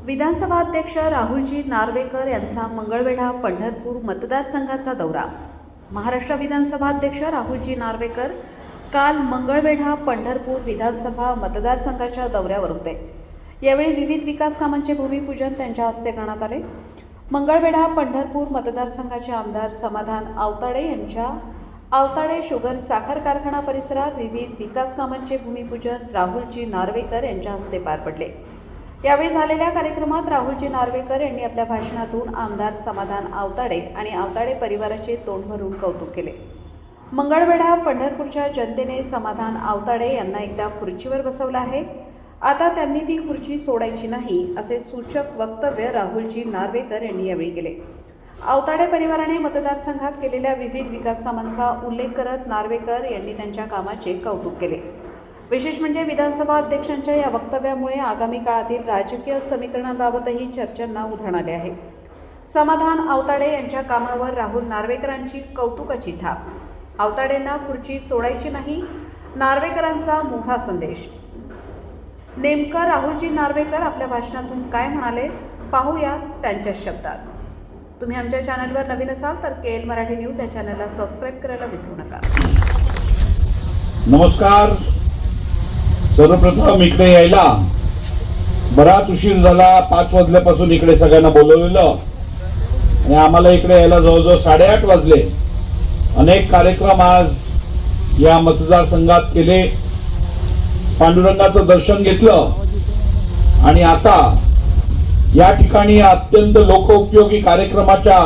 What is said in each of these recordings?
विधानसभा अध्यक्ष राहुलजी नार्वेकर यांचा मंगळवेढा पंढरपूर मतदारसंघाचा दौरा। महाराष्ट्र विधानसभा अध्यक्ष राहुलजी नार्वेकर काल मंगळवेढा पंढरपूर विधानसभा मतदारसंघाच्या दौऱ्यावर होते। यावेळी विविध विकास कामांचे भूमिपूजन त्यांच्या हस्ते करण्यात आले। मंगळवेढा पंढरपूर मतदारसंघाचे आमदार समाधान आवताडे यांच्या आवताडे शुगर साखर कारखाना परिसरात विविध विकास कामांचे भूमिपूजन राहुलजी नार्वेकर यांच्या हस्ते पार पडले। यावेळी झालेल्या कार्यक्रमात राहुलजी नार्वेकर यांनी आपल्या भाषणातून आमदार समाधान आवताडे आणि आवताडे परिवाराचे तोंड भरून कौतुक केले। मंगळवेढा पंढरपूरच्या जनतेने समाधान आवताडे यांना एकदा खुर्चीवर बसवलं आहे, आता त्यांनी ती खुर्ची सोडायची नाही, असे सूचक वक्तव्य राहुलजी नार्वेकर यांनी यावेळी केले। आवताडे परिवाराने मतदारसंघात केलेल्या विविध विकास कामांचा उल्लेख करत नार्वेकर यांनी त्यांच्या कामाचे कौतुक केले। विशेष म्हणजे विधानसभा अध्यक्षांच्या या वक्तव्यामुळे आगामी काळातील राजकीय समीकरणांबाबतही चर्चांना उधाण आले आहे। समाधान आवताडे यांच्या कामावर राहुल नार्वेकरांची कौतुकाची थाप। आवताडेंना खुर्ची सोडायची नाही, नार्वेकरांचा मोठा संदेश। नेमकं राहुलजी नार्वेकर आपल्या भाषणातून काय म्हणाले पाहूया त्यांच्याच शब्दात। तुम्ही आमच्या चॅनलवर नवीन असाल तर KL मराठी न्यूज या चॅनलला सबस्क्राईब करायला विसरू नका। नमस्कार। सर्वप्रथम इकडे यायला बराच उशीर झाला, 5 वाजल्यापासून इकडे सगळ्यांना बोलवलेलं आणि आम्हाला इकडे यायला जवळजवळ 8:30 वाजले। अनेक कार्यक्रम आज या मतदारसंघात केले, पांडुरंगाचं दर्शन घेतलं आणि आता या ठिकाणी अत्यंत लोकोपयोगी कार्यक्रमाच्या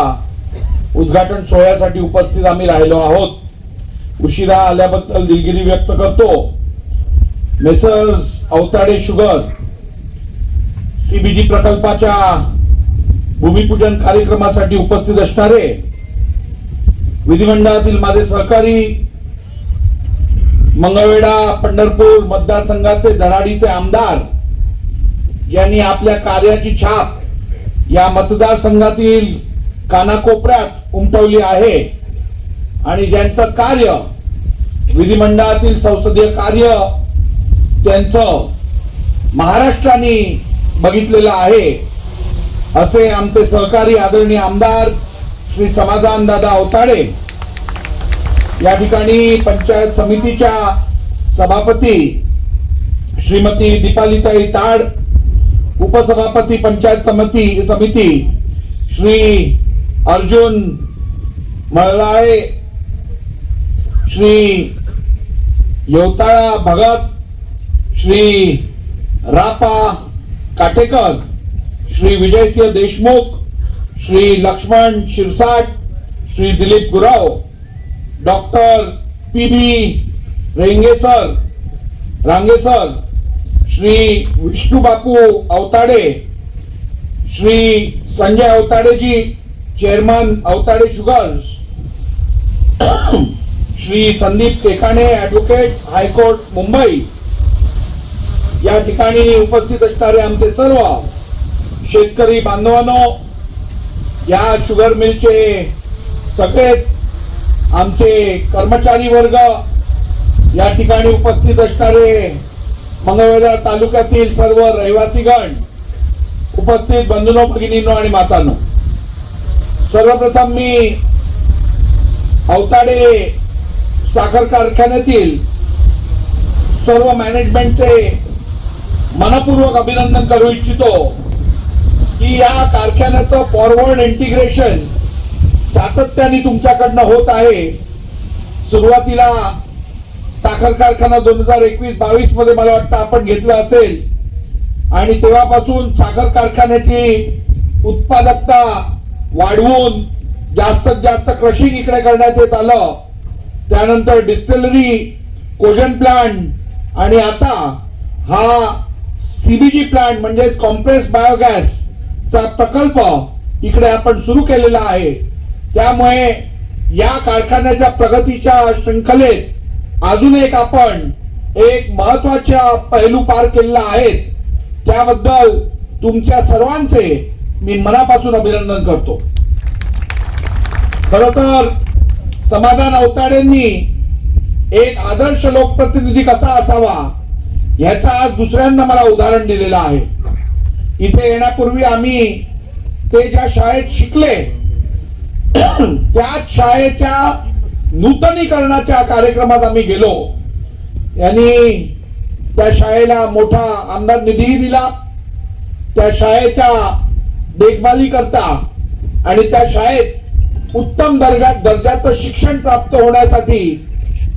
उद्घाटन सोहळ्यासाठी उपस्थित आम्ही राहिलो आहोत। उशिरा आल्याबद्दल दिलगिरी व्यक्त करतो। मेसर्स आवताडे शुगर CBG प्रकल्पाच्या भूमिपूजन कार्यक्रमासाठी उपस्थित असणारे विधिमंडळातील माझे सहकारी, मंगळवेढा पंढरपूर मतदारसंघाचे धडाडीचे आमदार, यांनी आपल्या कार्याची छाप या मतदारसंघातील कानाकोपऱ्यात उमटवली आहे आणि ज्यांचं कार्य विधिमंडळातील संसदीय कार्य त्यांचं महाराष्ट्राने बघितलेलं आहे, असे आमचे सहकारी आदरणीय आमदार श्री समाधान दादा आवताडे या ठिकाणी पंचायत समितीच्या सभापती श्रीमती दीपालीताई ताड, उपसभापती पंचायत समिती श्री अर्जुन मळलाळे, श्री योताळा भगत, श्री रापा काटेकर, श्री विजयसिंह देशमुख, श्री लक्ष्मण शिरसाट, श्री दिलीप गुराव, डॉक्टर PB रांगेसर, श्री विष्णू बापू आवताडे, श्री संजय आवताडेजी chairman Awatade sugars, Shri Sandeep Kekane advocate high court Mumbai, या ठिकाणी उपस्थित असणारे आमचे सर्व शेतकरी बांधवांनो, या शुगर मिलचे सगळेच आमचे कर्मचारी वर्ग, या ठिकाणी उपस्थित असणारे मंगळवेढा तालुक्यातील सर्व रहिवासीगण, उपस्थित बंधूंनो, भगिनींनो आणि मातांनो, सर्वप्रथम मी आवताडे साखर कारखान्यातील सर्व मॅनेजमेंटचे मनपूर्वक अभिनंदन करू इच्छितो की या कारखान्याचं फॉरवर्ड इंटिग्रेशन सातत्याने तुमच्याकडनं होत आहे। सुरुवातीला साखर कारखाना 2021-22 मध्ये मला वाटतं आपण घेतलं असेल आणि तेव्हापासून साखर कारखान्याची उत्पादकता वाढवून जास्तीत जास्त क्रशिंग इकडे करण्यात येत आलं। त्यानंतर डिस्टिलरी, कोजन प्लांट आणि आता हा CBG प्लांट म्हणजे कॉम्प्रेस बायोगॅस चा प्रकल्प इकडे आपण सुरू केलेला आहे। त्यामुळे या कारखान्याच्या प्रगतीच्या शृंखलेत अजून आपण एक महत्त्वाचा पैलू पार केलेला आहे। त्याबद्दल तुमच्या सर्वांचे मी मनापासून अभिनंदन करतो। खरं तर समाधान आवताडेंनी एक आदर्श लोकप्रतिनिधी कसा असावा याचा आज दुसऱ्यांदा मला उदाहरण दिलेलं आहे। इथे येण्यापूर्वी आम्ही ते ज्या शाळेत शिकले त्याच शाळेच्या नूतनीकरणाच्या कार्यक्रमात आम्ही गेलो. यांनी त्या शाळेला मोठा आमदार निधीही दिला. त्या शाळेच्या देखभाली करता आणि त्या शाळेत उत्तम दर्जाचं शिक्षण प्राप्त होण्यासाठी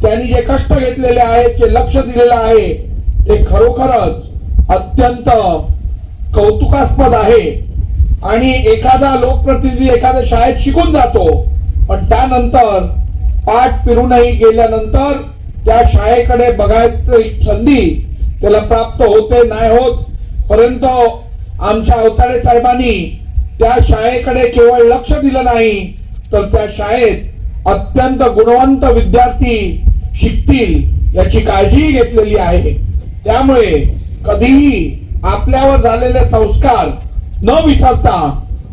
त्यांनी जे कष्ट घेतलेले आहेत, जे लक्ष दिलेलं आहे, ते खरोखरच अत्यंत कौतुकास्पद आहे. आणि एखादा लोकप्रतिनिधी एखाद्या शाळेत शिकून जातो, पण त्यानंतर पाठ फिरूनही गेल्यानंतर त्या शाळेकडे बघायची संधी त्याला प्राप्त होते नाही होत. परंतु आमच्या अवताडे साहेबांनी त्या शाळेकडे केवळ लक्ष दिलं नाही, तर त्या शाळेत अत्यंत गुणवंत विद्यार्थी शिकतील याची काळजी घेतलेली आहे. त्यामुळे कधीही आपल्यावर झालेले संस्कार न विसरता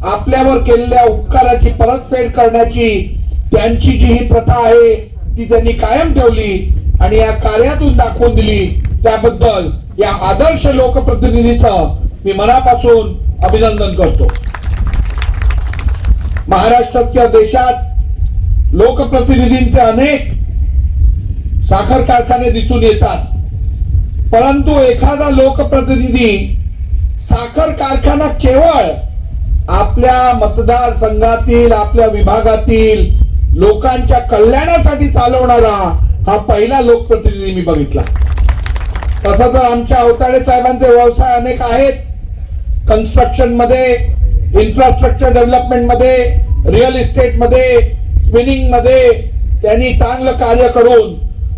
आपल्यावर केलेल्या उपकाराची परतफेड करण्याची त्यांची जी ही प्रथा आहे ती त्यांनी कायम ठेवली आणि या कार्यातून दाखवून दिली. त्याबद्दल या आदर्श लोकप्रतिनिधीचं मी मनापासून अभिनंदन करतो. महाराष्ट्राच्या देशात लोकप्रतिनिधींचे अनेक साखर कारखाने दिसून येतात, परंतु एखादा लोकप्रतिनिधी साखर कारखाना केवळ आपल्या मतदारसंघातील आपल्या विभागातील लोकांच्या कल्याणासाठी चालवणारा हा पहिला लोकप्रतिनिधी मी बघितला. तसं तर आमच्या अवताडे साहेबांचे व्यवसाय अनेक आहेत. कन्स्ट्रक्शन मध्ये, इन्फ्रास्ट्रक्चर डेव्हलपमेंट मध्ये, रिअल इस्टेट मध्ये, स्पिनिंग मध्ये त्यांनी चांगलं कार्य करून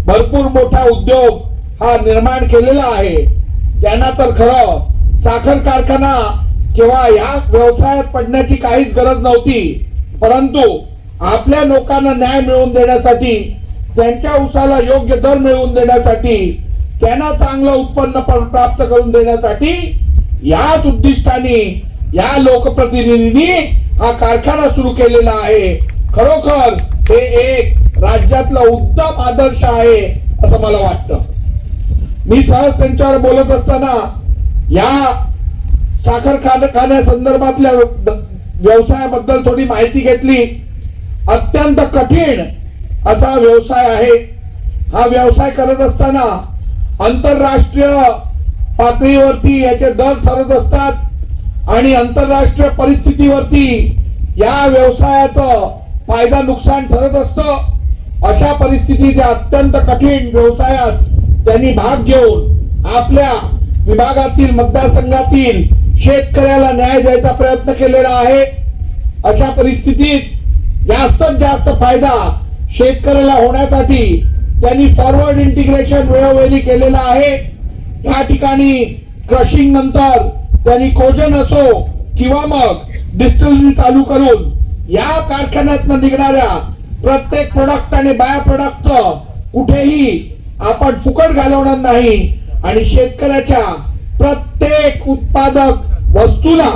भरपूर मोठा उद्योग हा निर्माण केलेला आहे. त्यांना तर खरं साखर कारखाना किंवा या व्यवसायात पडण्याची काहीच गरज नव्हती, परंतु आपल्या लोकांना न्याय मिळवून देण्यासाठी, त्यांच्या ऊसाला योग्य दर मिळवून देण्यासाठी, त्यांना चांगलं उत्पन्न प्राप्त करून देण्यासाठी याच उद्दिष्टाने या लोकप्रतिनिधींनी हा कारखाना सुरू केलेला आहे. खरोखर हे एक राज्यातला उत्तम आदर्श आहे असं मला वाटतं. मी सहज त्यांच्यावर बोलत असताना या साखर कारखान्यासंदर्भातल्या व्यवसायाबद्दल थोडी माहिती घेतली. अत्यंत कठीण असा व्यवसाय आहे. हा व्यवसाय करत असताना आंतरराष्ट्रीय पातळीवरती याचे दर ठरत असतात आणि आंतरराष्ट्रीय परिस्थितीवरती या व्यवसायाचं फायदा नुकसान ठरत असतं. अशा परिस्थितीत अत्यंत कठीण व्यवसायात त्यांनी भाग घेऊन आपल्या विभागातील मतदारसंघातील शेतकऱ्याला न्याय द्यायचा प्रयत्न केलेला आहे. अशा परिस्थितीत जास्तीत जास्त फायदा शेतकऱ्याला होण्यासाठी त्यांनी फॉरवर्ड इंटिग्रेशन वेळोवेळी केलेला आहे. या ठिकाणी क्रशिंग नंतर त्यांनी कोजन असो किंवा मग डिस्टिलरी चालू करून या कारखान्यातून निघणाऱ्या प्रत्येक प्रोडक्ट आणि बाय प्रोडक्टचं कुठेही आपण फुकट घालवणार नाही आणि शेतकऱ्याच्या प्रत्येक उत्पादक वस्तूला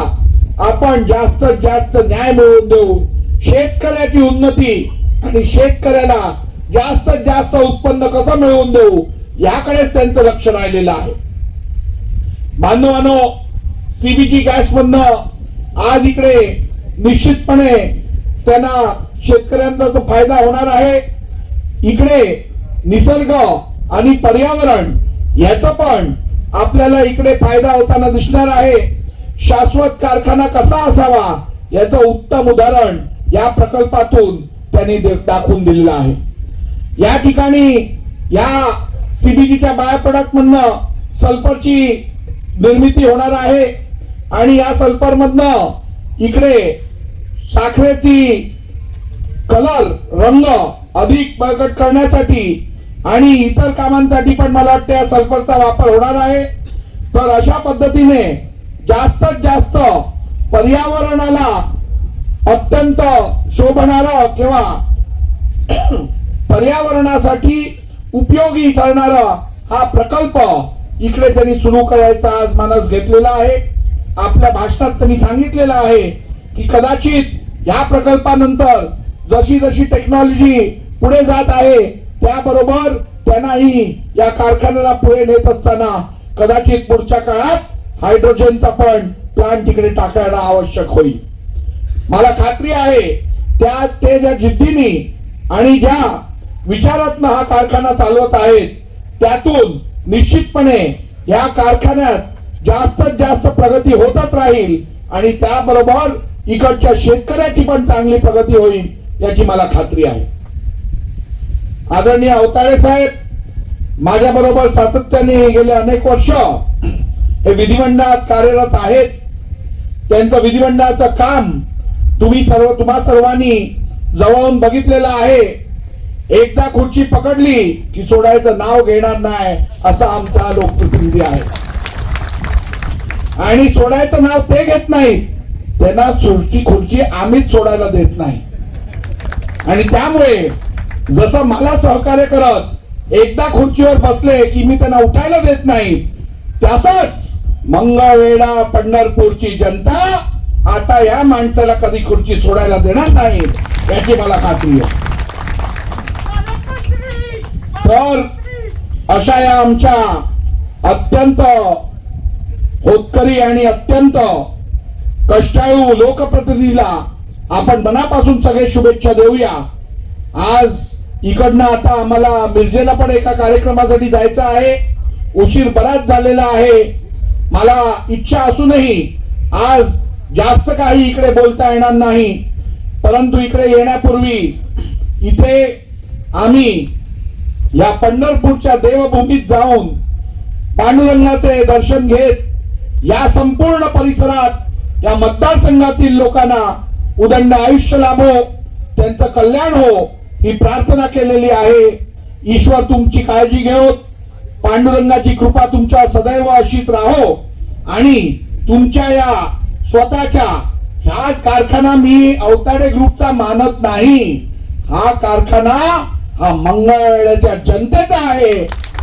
आपण जास्तीत जास्त न्याय मिळवून देऊ. शेतकऱ्याची उन्नती आणि शेतकऱ्याला जास्तीत जास्त उत्पन्न कसं मिळवून देऊ याकडेच त्यांचं लक्ष राहिलेलं आहे. बांधवांनो, सीबीजी गॅस मधनं आज इकडे निश्चितपणे त्यांना शेतकऱ्यांचा फायदा होणार आहे. इकडे निसर्ग आणि पर्यावरण याचा पण आपल्याला इकडे फायदा होताना दिसणार आहे. शाश्वत कारखाना कसा असावा याचं उत्तम उदाहरण या प्रकल्पातून त्यांनी दाखवून दिलेलं आहे. या ठिकाणी या सीबीजीच्या बाय प्रोडक्ट मधनं सल्फरची निर्मिती होणार आहे आणि या सल्फर मधनं इकडे साखरेची कलर रंग अधिक बळकट करण्यासाठी आणि इतर कामांसाठी पण मला वाटतं या सल्फरचा वापर होणार आहे. तर अशा पद्धतीने जास्तीत जास्त पर्यावरणाला अत्यंत शोभणारा किंवा पर्यावरणासाठी उपयोगी ठरणारा हा प्रकल्प इकडे त्यांनी सुरू करायचा आज मानस घेतलेला आहे. आपल्या भाषणात त्यांनी सांगितलेलं आहे की कदाचित या प्रकल्पानंतर जशी जशी टेक्नॉलॉजी पुढे जात आहे त्याबरोबर त्यांनाही या कारखान्याला पुढे नेत असताना कदाचित पुढच्या काळात हायड्रोजनचा पण प्लांट तिकडे टाकायला आवश्यक होईल. मला खात्री आहे ते ज्या जिद्दीने आणि ज्या विचारातनं हा कारखाना चालवत आहेत त्यातून निश्चितपणे या कारखान्यात जास्तीत जास्त प्रगती होतच राहील आणि त्याबरोबर इकडच्या शेतकऱ्याची पण चांगली प्रगती होईल याची मला खात्री आहे. आदरणीय अवताळे साहेब माझ्या बरोबर सातत्याने गेले अनेक वर्ष हे विधिमंडळात कार्यरत आहेत. त्यांचं विधिमंडळाचं काम तुम्हा सर्वांनी जवळून बघितलेलं आहे. एकदा खुर्ची पकडली की सोडायचं नाव घेणार नाही असा आमचा लोकप्रतिनिधी आहे. आणि सोडायचं नाव ते घेत नाहीत, त्यांना खुर्ची आम्हीच सोडायला देत नाही. आणि त्यामुळे जसं मला सहकार्य करत एकदा खुर्चीवर बसले की मी त्यांना उठायला देत नाही, तसंच मंगळवेढा पंढरपूरची जनता आता या माणसाला कधी खुर्ची सोडायला देणार नाही याची मला खात्री आहे. तर अशा या आमच्या अत्यंत होतकरी आणि अत्यंत कष्टाळू लोकप्रतिनिधीला आपण मनापासून सगळे शुभेच्छा देऊया. आज इकडनं आता आम्हाला मिरजेला पण एका कार्यक्रमासाठी जायचं आहे. उशीर बराच झालेला आहे. मला इच्छा असूनही आज जास्त काही इकडे बोलता येणार नाही, परंतु इकडे येण्यापूर्वी इथे आम्ही या पंढरपूरच्या देवभूमीत जाऊन पांडुरंगाचे दर्शन घेत या संपूर्ण परिसरात या मतदारसंघातील लोकांना उदंड आयुष्य लाभो, त्यांचं कल्याण हो ही प्रार्थना केलेली आहे. ईश्वर तुमची काळजी घेओ, पांडुरंगाची कृपा तुमच्या सदैव अशीच राहो आणि तुमच्या या स्वतःच्या हा कारखाना मी अवताडे ग्रुपचा मानत नाही. हा कारखाना हा मंगळवेढ्याच्या जनतेचा आहे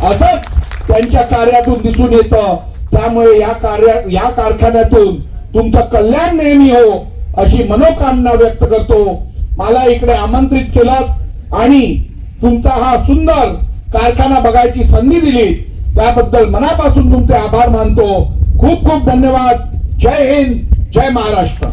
असंच त्यांच्या कार्यातून दिसून येतं. त्यामुळे या कारखान्यातून तुमचं कल्याण नेहमी हो अशी मनोकामना व्यक्त करतो. मला इकडे आमंत्रित केलं आणि तुमचा हा सुंदर कारखाना बघायची संधी दिली त्याबद्दल मनापासून तुमचे आभार मानतो. खूप खूप धन्यवाद. जय हिंद, जय महाराष्ट्र.